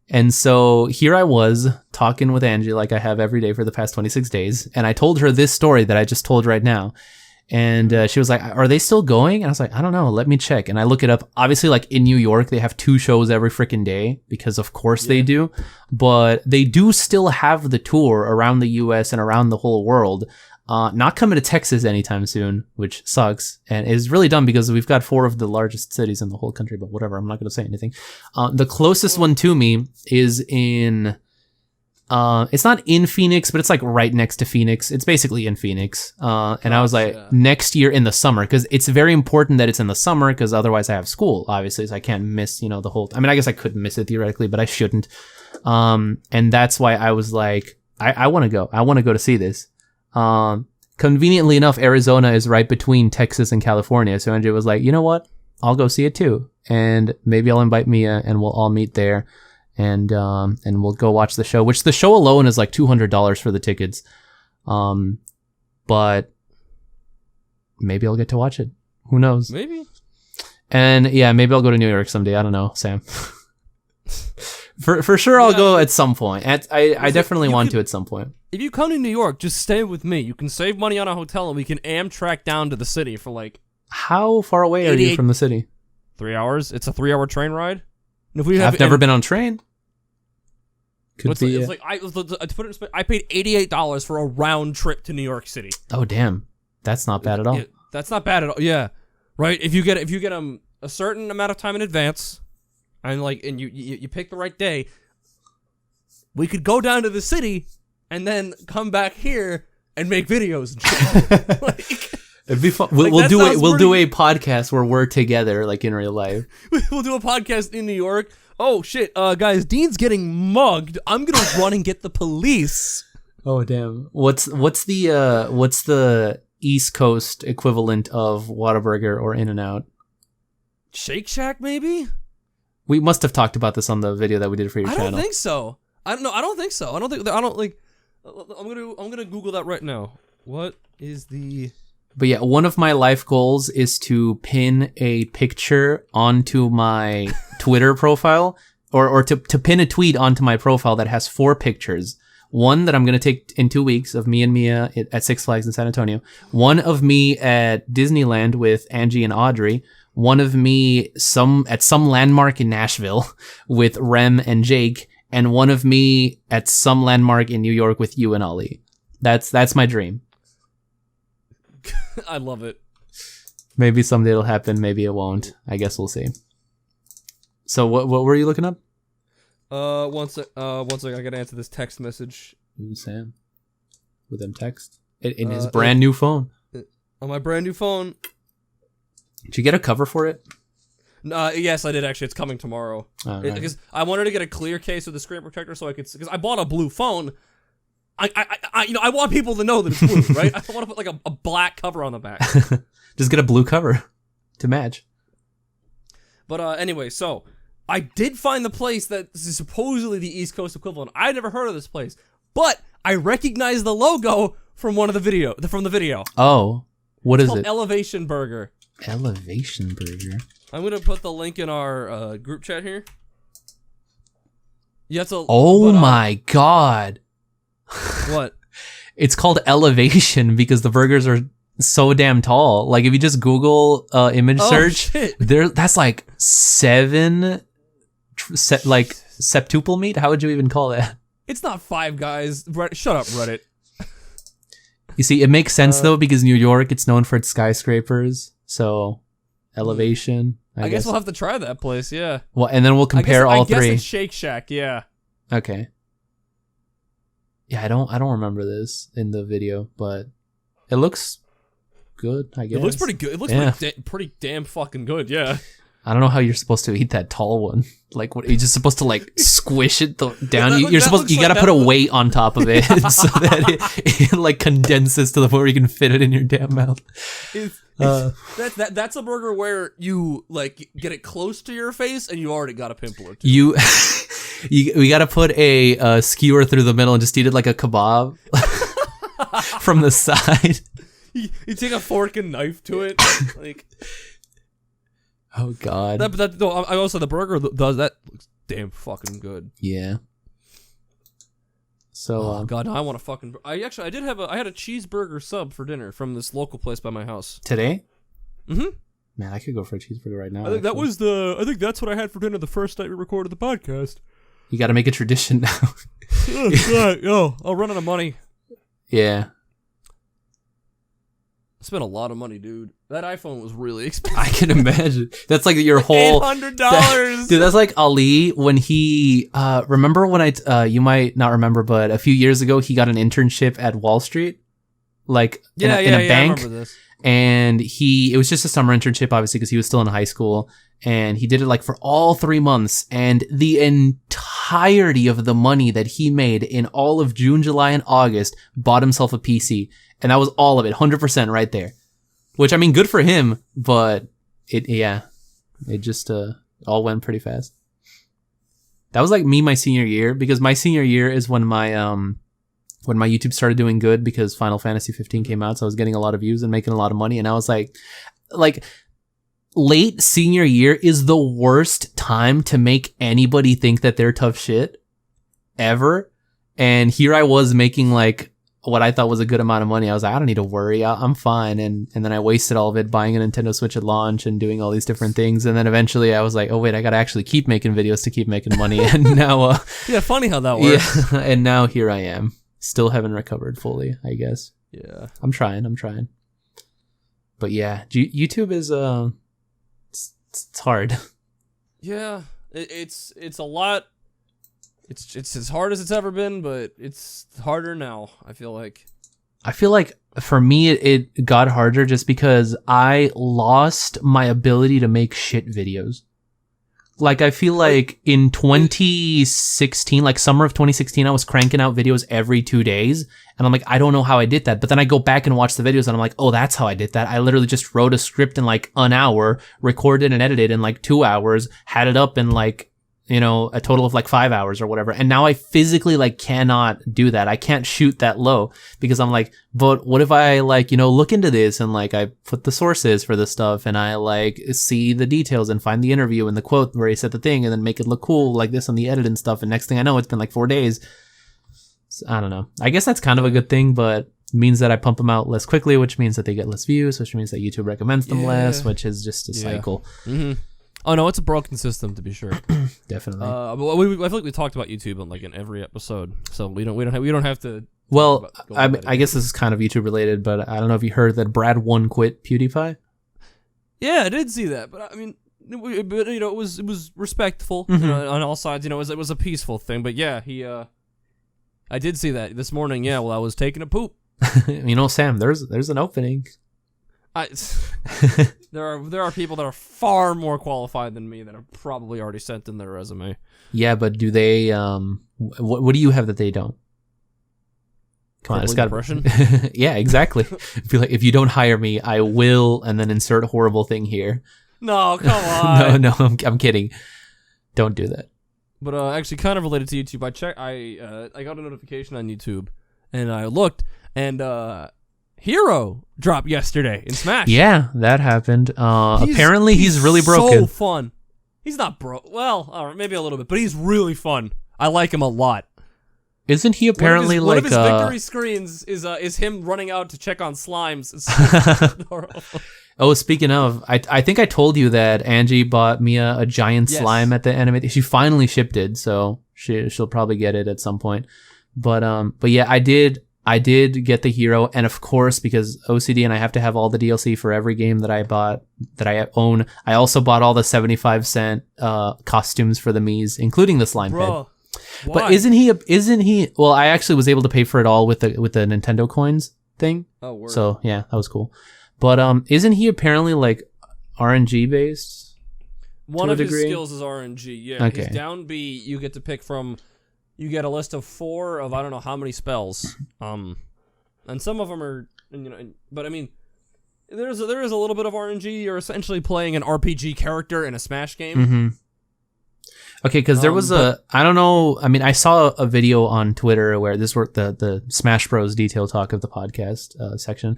And so here I was talking with Angie like I have every day for the past 26 days, and I told her this story that I just told right now. And she was like, are they still going? And I was like, I don't know. Let me check. And I look it up. Obviously, like in New York, they have 2 shows every freaking day because of course they do. But they do still have the tour around the US and around the whole world. Not coming to Texas anytime soon, which sucks. And is really dumb because we've got 4 of the largest cities in the whole country. But whatever, I'm not going to say anything. The closest one to me is in... it's not in Phoenix, but it's like right next to Phoenix. It's basically in Phoenix. And I was like, next year in the summer, because it's very important that it's in the summer, because otherwise I have school, obviously, so I can't miss, you know, the whole. I mean, I guess I could miss it theoretically, but I shouldn't. And that's why I was like, I want to go. I want to go to see this. Conveniently enough, Arizona is right between Texas and California, so Andrew was like, you know what? I'll go see it too, and maybe I'll invite Mia, and we'll all meet there. And we'll go watch the show, which the show alone is like $200 for the tickets. But maybe I'll get to watch it. Who knows? Maybe. And yeah, maybe I'll go to New York someday. I don't know, Sam. for sure, I'll go at some point. I definitely want to at some point. If you come to New York, just stay with me. You can save money on a hotel, and we can Amtrak down to the city for like... How far away are you from the city? 3 hours. It's a 3-hour train ride. And if we I've never been on train. Could be. It's like I paid $88 for a round trip to New York City. Oh damn, that's not bad at all. That's not bad at all. Yeah, right. If you get a certain amount of time in advance, and you pick the right day, we could go down to the city and then come back here and make videos and shit. Like, it'd be fun. We'll do a podcast where we're together, like in real life. We'll do a podcast in New York. Oh shit, guys, Dean's getting mugged. I'm gonna run and get the police. Oh damn. What's the East Coast equivalent of Whataburger or In-N-Out? Shake Shack, maybe? We must have talked about this on the video that we did for your channel. I don't think so. I don't think so. I'm gonna Google that right now. What is the... But yeah, one of my life goals is to pin a picture onto my Twitter profile, or to pin a tweet onto my profile that has 4 pictures. One that I'm going to take in 2 weeks of me and Mia at Six Flags in San Antonio. One of me at Disneyland with Angie and Audrey. One of me at some landmark in Nashville with Rem and Jake. And one of me at some landmark in New York with you and Ollie. That's my dream. I love it. Maybe someday it'll happen. Maybe it won't. I guess we'll see. So what were you looking up? One sec. I gotta answer this text message. Ooh, Sam, with them text in his brand new phone. On my brand new phone. Did you get a cover for it? Yes, I did actually. It's coming tomorrow. Right. Because I wanted to get a clear case with the screen protector so I could. Because I bought a blue phone. I want people to know that it's blue, right? I don't want to put like a black cover on the back. Just get a blue cover to match. But anyway, so I did find the place that is supposedly the East Coast equivalent. I'd never heard of this place, but I recognize the logo from the video. Oh, what is it? Elevation Burger. Elevation Burger. I'm gonna put the link in our group chat here. Yeah, my god. What? It's called Elevation because the burgers are so damn tall. Like if you just Google image search, that's like 7 septuple meat. How would you even call that? It's not 5 Guys. Shut up, Reddit. You see, it makes sense though because New York, it's known for its skyscrapers. So Elevation. I guess we'll have to try that place. Yeah. Well, and then we'll compare all 3. I guess it's Shake Shack. Yeah. Okay. Yeah, I don't remember this in the video, but it looks good, I guess. It looks pretty good. It looks pretty damn fucking good, yeah. I don't know how you're supposed to eat that tall one. Like, what, you're just supposed to like squish it down. You gotta put a weight on top of it so that it like condenses to the point where you can fit it in your damn mouth. That's a burger where you like get it close to your face and you already got a pimple or two. We gotta put a skewer through the middle and just eat it like a kebab from the side. You take a fork and knife to it, like. Oh God! I also the burger does that looks damn fucking good. Yeah. So oh God, now I want a fucking. I had a cheeseburger sub for dinner from this local place by my house today. Mm-hmm. Man, I could go for a cheeseburger right now. I think I think that's what I had for dinner the first night we recorded the podcast. You got to make a tradition now. I'll run out of money. Yeah. I spent a lot of money, dude. That iPhone was really expensive. I can imagine. That's like your whole $800. Dude, that's like Ali when he remember when you might not remember, but a few years ago he got an internship at Wall Street, like in a bank. I remember this. And it was just a summer internship, obviously, because he was still in high school. And he did it like for all 3 months, and the entirety of the money that he made in all of June, July, and August bought himself a PC. And that was all of it, 100% right there. Which, I mean, good for him, but it just all went pretty fast. That was like me my senior year, because my senior year is when my YouTube started doing good, because Final Fantasy 15 came out, so I was getting a lot of views and making a lot of money, and I was like late senior year is the worst time to make anybody think that they're tough shit ever. And here I was making like what I thought was a good amount of money. I was like, I don't need to worry. I'm fine. And then I wasted all of it buying a Nintendo Switch at launch and doing all these different things. And then eventually I was like, oh wait, I got to actually keep making videos to keep making money. And now, yeah, funny how that works. Yeah, and now here I am. Still haven't recovered fully, I guess. Yeah. I'm trying. But yeah, YouTube is, it's hard. Yeah. It's a lot. It's as hard as it's ever been, but it's harder now, I feel like. For me, it got harder just because I lost my ability to make shit videos. Like, I feel like in 2016, like summer of 2016, I was cranking out videos every 2 days. And I'm like, I don't know how I did that. But then I go back and watch the videos and I'm like, oh, that's how I did that. I literally just wrote a script in like an hour, recorded and edited in like 2 hours, had it up in like, you know, a total of like 5 hours or whatever. And now I physically like cannot do that. I can't shoot that low because I'm like, but what if I like, you know, look into this and like I put the sources for this stuff and I like see the details and find the interview and the quote where he said the thing and then make it look cool like this on the edit and stuff. And next thing I know, it's been like 4 days. So, I don't know. I guess that's kind of a good thing, but means that I pump them out less quickly, which means that they get less views, which means that YouTube recommends them less, which is just a cycle. Mm-hmm. Oh no, it's a broken system to be sure. Definitely. I feel like we talked about YouTube in every episode, so we don't have to. Well, I guess this is kind of YouTube related, but I don't know if you heard that Brad 1 quit PewDiePie. Yeah, I did see that, but I mean, but you know, it was respectful you know, on all sides. You know, it was a peaceful thing. But yeah, I did see that this morning. Yeah, while I was taking a poop. You know, Sam, there's an opening. There are people that are far more qualified than me that have probably already sent in their resume. Yeah, but do they? What do you have that they don't? Come on, it's got depression. Yeah, exactly. Feel like if you don't hire me, I will, and then insert horrible thing here. No, come on. No, I'm kidding. Don't do that. But actually, kind of related to YouTube, I got a notification on YouTube, and I looked, and Hero dropped yesterday in Smash. Yeah, that happened. Apparently, he's really broken. So fun. He's not broke. Well, maybe a little bit, but he's really fun. I like him a lot. Isn't he apparently one of his victory screens is him running out to check on slimes? It's Oh, speaking of, I think I told you that Angie bought Mia a giant slime at the anime. She finally shipped it, so she'll probably get it at some point. But yeah, I did get the Hero, and of course, because OCD and I have to have all the DLC for every game that I own, I also bought all the 75-cent costumes for the Miis, including the slime head. But Why? isn't he? Well, I actually was able to pay for it all with the Nintendo coins thing. Oh, word. So yeah, that was cool. But isn't he apparently like RNG based? One to a of his degree? skills is RNG. Yeah. Okay. His down B, you get to pick from. You get a list of 4 of I don't know how many spells. And some of them are, but I mean, there is a little bit of RNG. You're essentially playing an RPG character in a Smash game. Mm-hmm. Okay, because there was I don't know. I mean, I saw a video on Twitter where this were the Smash Bros. Detail talk of the podcast section.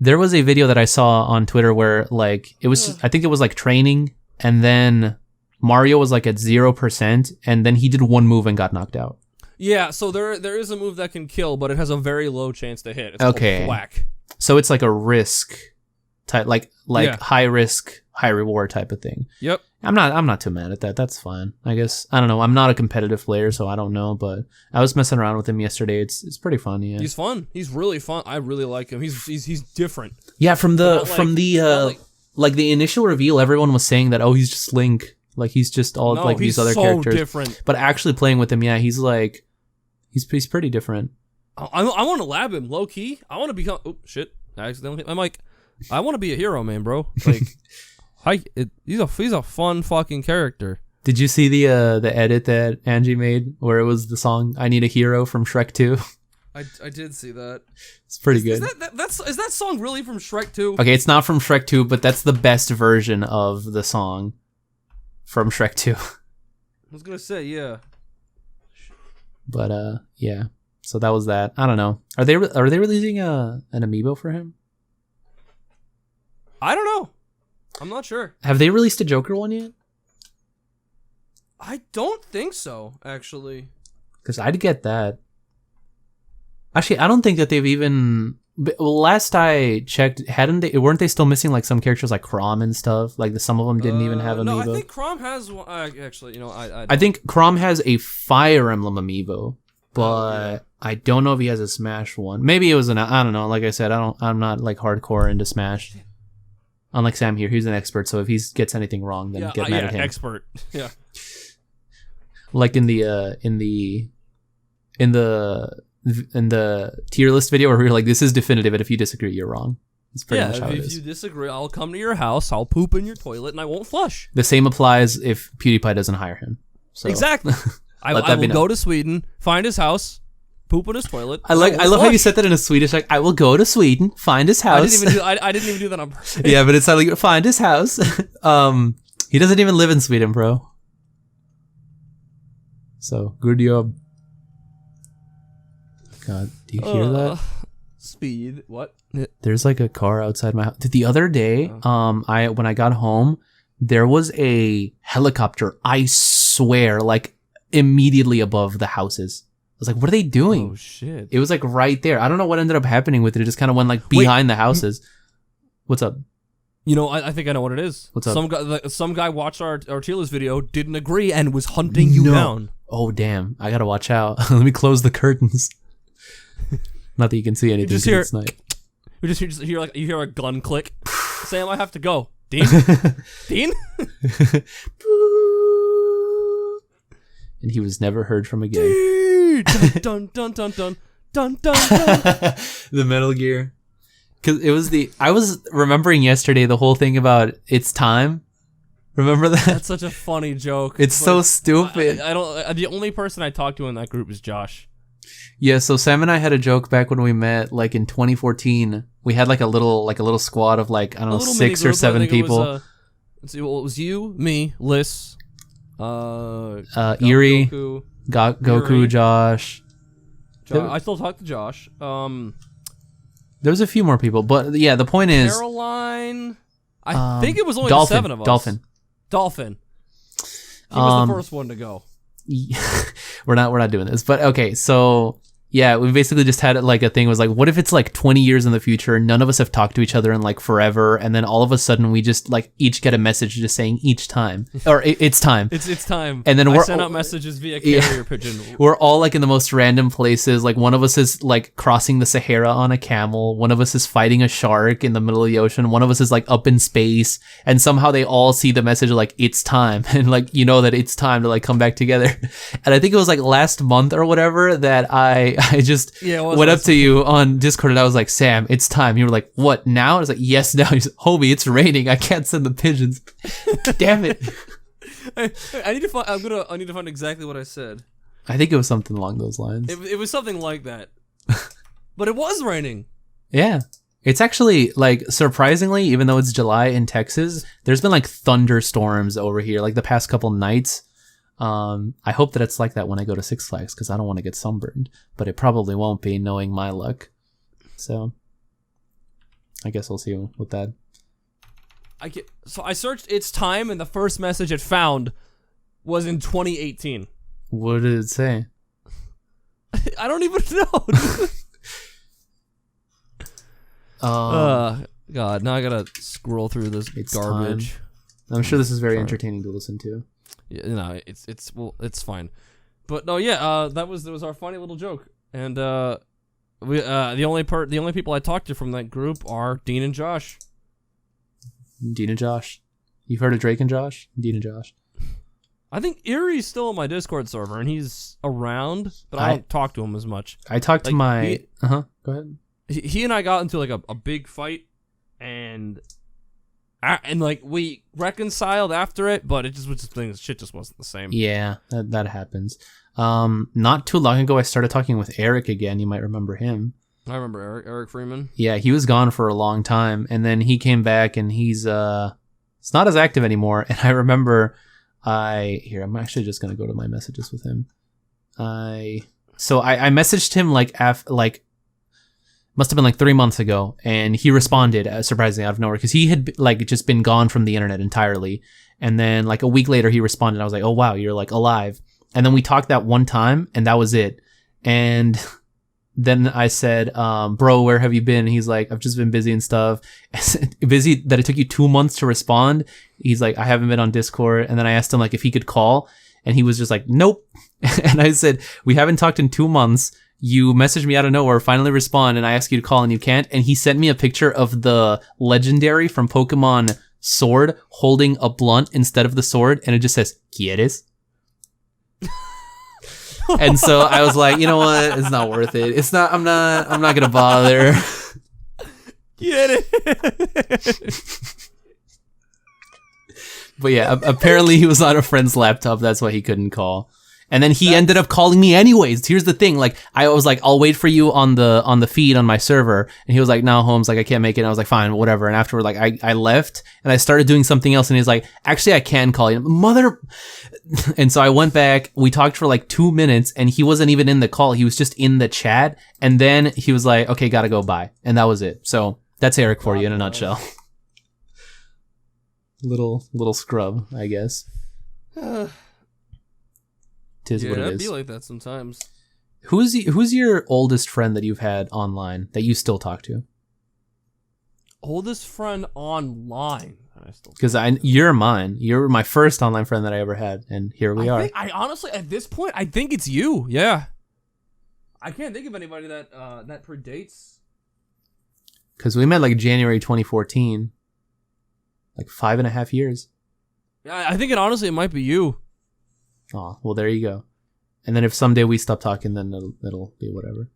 There was a video that I saw on Twitter where like it was, I think it was like training, and then Mario was like at 0%, and then he did one move and got knocked out. Yeah, so there is a move that can kill, but it has a very low chance to hit. It's Okay. called whack. So it's like a risk type, like Yeah. high risk, high reward type of thing. Yep. I'm not too mad at that. That's fine. I guess I don't know. I'm not a competitive player, so I don't know. But I was messing around with him yesterday. It's pretty fun. Yeah. He's fun. He's really fun. I really like him. He's different. Yeah. From Not the like the initial reveal, everyone was saying that he's just Link. Like he's just all No, like he's these other so characters. different. But actually playing with him, yeah, he's like he's pretty different. I want to lab him low key. I want to become. Oh shit! I accidentally hit my mic. I want to be a hero, man, bro. Like, he's a fun fucking character. Did you see the edit that Angie made where it was the song "I Need a Hero" from Shrek 2? I did see that. It's pretty good. Is that song really from Shrek 2? Okay, it's not from Shrek 2, but that's the best version of the song from Shrek 2. I was gonna say yeah. But yeah. So that was that. I don't know. Are they releasing an amiibo for him? I don't know. I'm not sure. Have they released a Joker one yet? I don't think so, actually. Because I'd get that. Actually, I don't think that they've even. Well, last I checked, weren't they still missing like some characters like Chrom and stuff? Like some of them didn't even have amiibo. No, I think Chrom has one. Actually, I think Chrom has a Fire Emblem amiibo, but I don't know if he has a Smash one. Maybe it was I don't know. Like I said, I'm not like hardcore into Smash. Unlike Sam here, he's an expert. So if he gets anything wrong, then get mad at him. Expert. Yeah. Like in the tier list video where we were like, this is definitive, and if you disagree, you're wrong. It's pretty much how it if is. you disagree, I'll come to your house, I'll poop in your toilet, and I won't flush. The same applies if PewDiePie doesn't hire him. So. Exactly. I will go to Sweden, find his house, poop in his toilet. I love how you said that in a Swedish, like, I will go to Sweden, find his house. I didn't even do that on purpose. Yeah, but it's like, find his house. He doesn't even live in Sweden, bro. So, good job. God, do you hear that? Speed. What? There's like a car outside my house. The other day, when I got home, there was a helicopter, I swear, like immediately above the houses. I was like, what are they doing? Oh shit. It was like right there. I don't know what ended up happening with it. It just kind of went like behind the houses. What's up? You know, I think I know what it is. What's up? Some guy watched our tier list video, didn't agree, and was hunting you down. Oh damn! I gotta watch out. Let me close the curtains. Not that you can see anything. You just hear, it's night. You hear a gun click. Sam, I have to go. Dean, Dean. And he was never heard from again. Dun dun dun dun dun dun dun. The Metal Gear. Because it was I was remembering yesterday the whole thing about It's Time. Remember that? That's such a funny joke. It's so stupid. I don't. The only person I talked to in that group is Josh. Yeah, so Sam and I had a joke back when we met, like in 2014. We had like a little squad of like, I don't know, 6 or 7 people. Let's see, well, it was you, me, Liz, Eerie, Goku, Eerie. Josh. I still talk to Josh. There was a few more people, but yeah, the point is Caroline. I think it was only Dolphin, the 7 of us. Dolphin. He was the first one to go. We're not doing this, but okay. So Yeah, we basically just had like a thing was like, what if it's like 20 years in the future, none of us have talked to each other in like forever, and then all of a sudden we just like each get a message just saying each time or it's time. It's time. And then I sent out messages via carrier pigeon. We're all like in the most random places. Like one of us is like crossing the Sahara on a camel. One of us is fighting a shark in the middle of the ocean. One of us is like up in space, and somehow they all see the message like it's time, and like you know that it's time to like come back together. And I think it was like last month or whatever that I just went up to you on Discord and I was like, Sam, it's time. You were like, what, now? I was like, yes, now. He's like, homie, it's raining. I can't send the pigeons. Damn it. I need to find. I need to find exactly what I said. I think it was something along those lines. It was something like that. But it was raining. Yeah. It's actually like surprisingly, even though it's July in Texas, there's been like thunderstorms over here like the past couple nights. I hope that it's like that when I go to Six Flags because I don't want to get sunburned, but it probably won't be knowing my luck. So I guess we'll see with that. So I searched it's time and the first message it found was in 2018. What did it say? I don't even know. God, now I gotta scroll through this garbage. Time. I'm sure this is very entertaining to listen to. Yeah, no, it's fine. But no, yeah, that was our funny little joke, and we the only people I talked to from that group are Dean and Josh. Dean and Josh, you've heard of Drake and Josh? Dean and Josh. I think Erie's still on my Discord server, and he's around, but I don't talk to him as much. I talked to my. Go ahead. He and I got into like a big fight, and like we reconciled after it, but it just was just things. Shit just wasn't the same. Yeah, that happens. Not too long ago, I started talking with Eric again. You might remember him. I remember Eric Freeman. Yeah, he was gone for a long time, and then he came back, and he's not as active anymore. And I remember, I'm actually just gonna go to my messages with him. I messaged him must have been like 3 months ago, and he responded surprisingly out of nowhere because he had like just been gone from the internet entirely. And then like a week later, he responded. I was like, "Oh wow, you're like alive." And then we talked that one time, and that was it. And then I said, "Bro, where have you been?" And he's like, "I've just been busy and stuff." Busy that it took you 2 months to respond. He's like, "I haven't been on Discord." And then I asked him like if he could call, and he was just like, "Nope." And I said, "We haven't talked in 2 months. You messaged me out of nowhere, finally respond, and I ask you to call and you can't." And he sent me a picture of the legendary from Pokemon sword holding a blunt instead of the sword, and it just says, "Quieres?" And so I was like, you know what? It's not worth it. It's not, I'm not gonna bother. Get it? But yeah, apparently he was on a friend's laptop, that's why he couldn't call. And then he ended up calling me anyways. Here's the thing, like I was like, "I'll wait for you on the feed on my server," and he was like, "No, Holmes, like I can't make it." And I was like, "Fine, whatever." And afterward, like I left and I started doing something else, and he's like, "Actually, I can call you, mother." And so I went back. We talked for like 2 minutes, and he wasn't even in the call. He was just in the chat. And then he was like, "Okay, gotta go, bye," and that was it. So that's Eric for you in a nutshell. Little scrub, I guess. Tis what it is. It'd be like that sometimes. Who's your oldest friend that you've had online that you still talk to? Oldest friend online. Because you're mine. You're my first online friend that I ever had, and here we are. I honestly, at this point, I think it's you. Yeah. I can't think of anybody that predates. Because we met like January 2014. Like 5.5 years. Yeah, I think it might be you. Oh, well, there you go. And then if someday we stop talking, then it'll be whatever.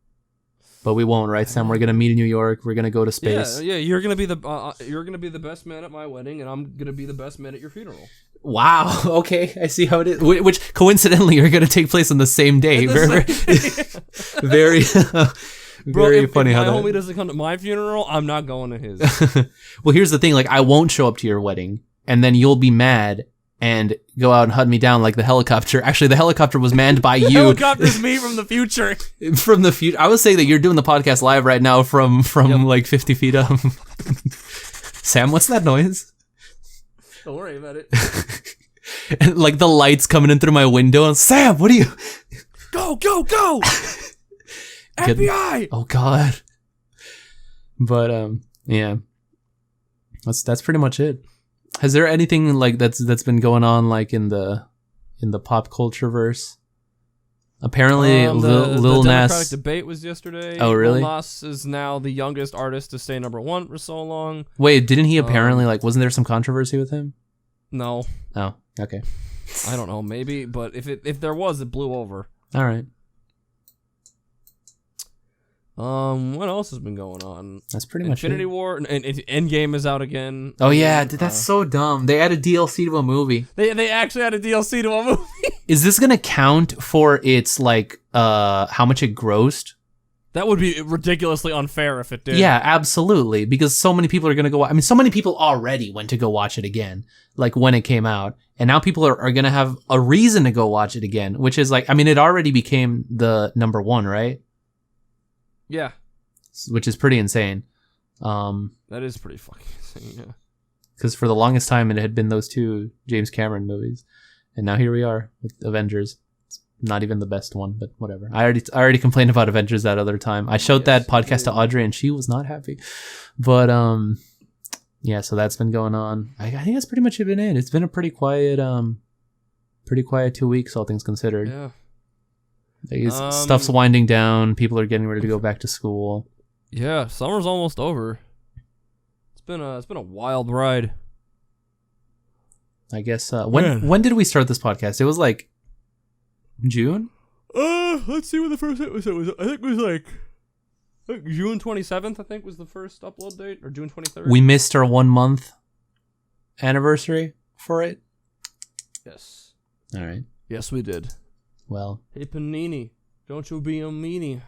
But we won't, right, Sam? We're gonna meet in New York. We're gonna go to space. Yeah. You're gonna be the best man at my wedding, and I'm gonna be the best man at your funeral. Wow. Okay, I see how it is. Which coincidentally are gonna take place on the same day. Very, very, Bro, very funny. If how my that... homie doesn't come to my funeral, I'm not going to his. Well, here's the thing. Like, I won't show up to your wedding, and then you'll be mad and go out and hunt me down like the helicopter. Actually, the helicopter was manned by you. Helicopter's me from the future. From the future. I would say that you're doing the podcast live right now from like 50 feet up. Sam, what's that noise? Don't worry about it. And, like the lights coming in through my window. And Sam, what are you? Go, go, go! FBI. Oh God. But yeah, that's pretty much it. Has there anything like that's been going on like in the pop culture verse? Apparently, Lil the Nas Democratic debate was yesterday. Oh, really? Lil Nas is now the youngest artist to stay number 1 for so long. Wait, didn't he apparently like? Wasn't there some controversy with him? No. Oh, okay. I don't know, maybe, but if there was, it blew over. All right. What else has been going on? That's pretty much Infinity it. War and Endgame is out again. Oh yeah, dude, that's so dumb. They added DLC to a movie. They actually had a DLC to a movie. Is this gonna count for its like how much it grossed? That would be ridiculously unfair if it did. Yeah, absolutely. Because so many people are gonna go. I mean, so many people already went to go watch it again, like when it came out, and now people are gonna have a reason to go watch it again, which is like, I mean, it already became the number 1, right? Yeah. Which is pretty insane. That is pretty fucking insane, yeah. Because for the longest time, it had been those 2 James Cameron movies. And now here we are with Avengers. It's not even the best one, but whatever. I already complained about Avengers that other time. I showed that podcast to Audrey, and she was not happy. But, yeah, so that's been going on. I think that's pretty much been it. It's been a pretty quiet 2 weeks, all things considered. Yeah. Stuff's winding down. People are getting ready to go back to school. Yeah, summer's almost over. It's been a wild ride. I guess. When did we start this podcast? It was like June. Let's see when the first episode was. I think it was like June 27th. I think was the first upload date, or June 23rd. We missed our 1 month anniversary for it. Yes. All right. Yes, we did. Well. Hey Panini, don't you be a meanie.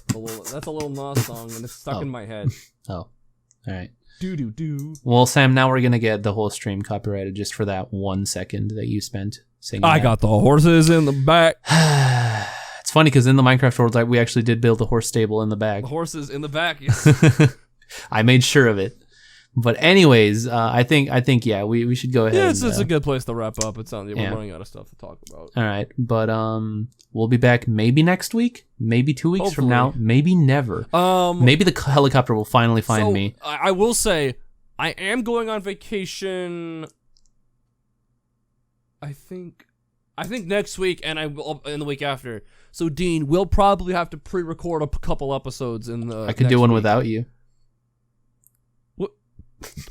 That's a little Nas song, and it's stuck in my head. Oh. All right. Do. Well, Sam, now we're gonna get the whole stream copyrighted just for that 1 second that you spent singing. I got the horses in the back. It's funny because in the Minecraft world, like, we actually did build a horse stable in the back. The horses in the back. Yes. I made sure of it. But anyways, I think yeah, we should go ahead. Yeah, it's a good place to wrap up. It's not we're running out of stuff to talk about. All right, but we'll be back maybe next week, maybe 2 weeks from now, maybe never. Maybe the helicopter will finally find me. I will say, I am going on vacation. I think next week, and in the week after. So Dean, we'll probably have to pre-record a couple episodes in the. I could do one without you.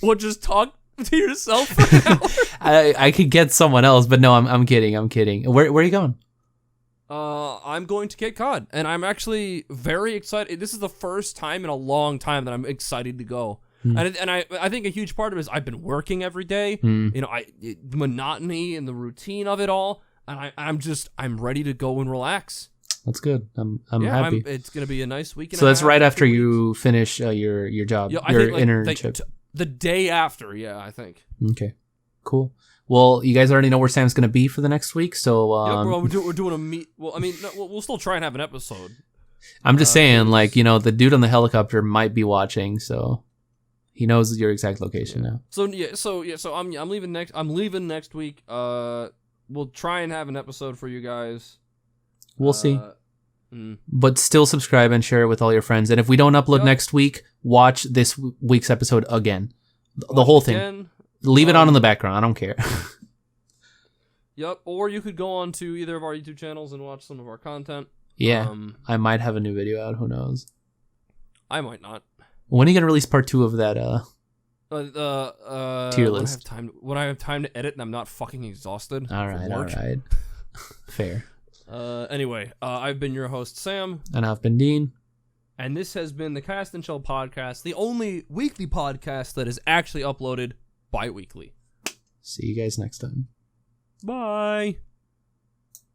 What? Just talk to yourself for an hour? I could get someone else, but no, I'm kidding. Where are you going? I'm going to Cape Cod, and I'm actually very excited. This is the first time in a long time that I'm excited to go. And I think a huge part of it is I've been working every day. You know, the monotony and the routine of it all, and I'm ready to go and relax. That's good. I'm happy. It's gonna be a nice weekend. So that's right after you finish your job, your internship. The day after, yeah, I think. Okay, cool. Well, you guys already know where Sam's gonna be for the next week, so yeah, bro, we're doing a meet. Well, I mean, no, we'll still try and have an episode. I'm just saying, like, you know, the dude on the helicopter might be watching, so he knows your exact location now. So I'm leaving next. I'm leaving next week. We'll try and have an episode for you guys. We'll see. But still subscribe and share it with all your friends. And if we don't upload next week, watch this week's episode again. The whole thing. Again. Leave it on in the background. I don't care. Yep. Or you could go on to either of our YouTube channels and watch some of our content. Yeah. I might have a new video out. Who knows? I might not. When are you going to release part 2 of that tier list? When I have time to edit and I'm not fucking exhausted. All right. Fair. Anyway, I've been your host, Sam. And I've been Dean. And this has been the Cast and Chill podcast, the only weekly podcast that is actually uploaded bi-weekly. See you guys next time. Bye.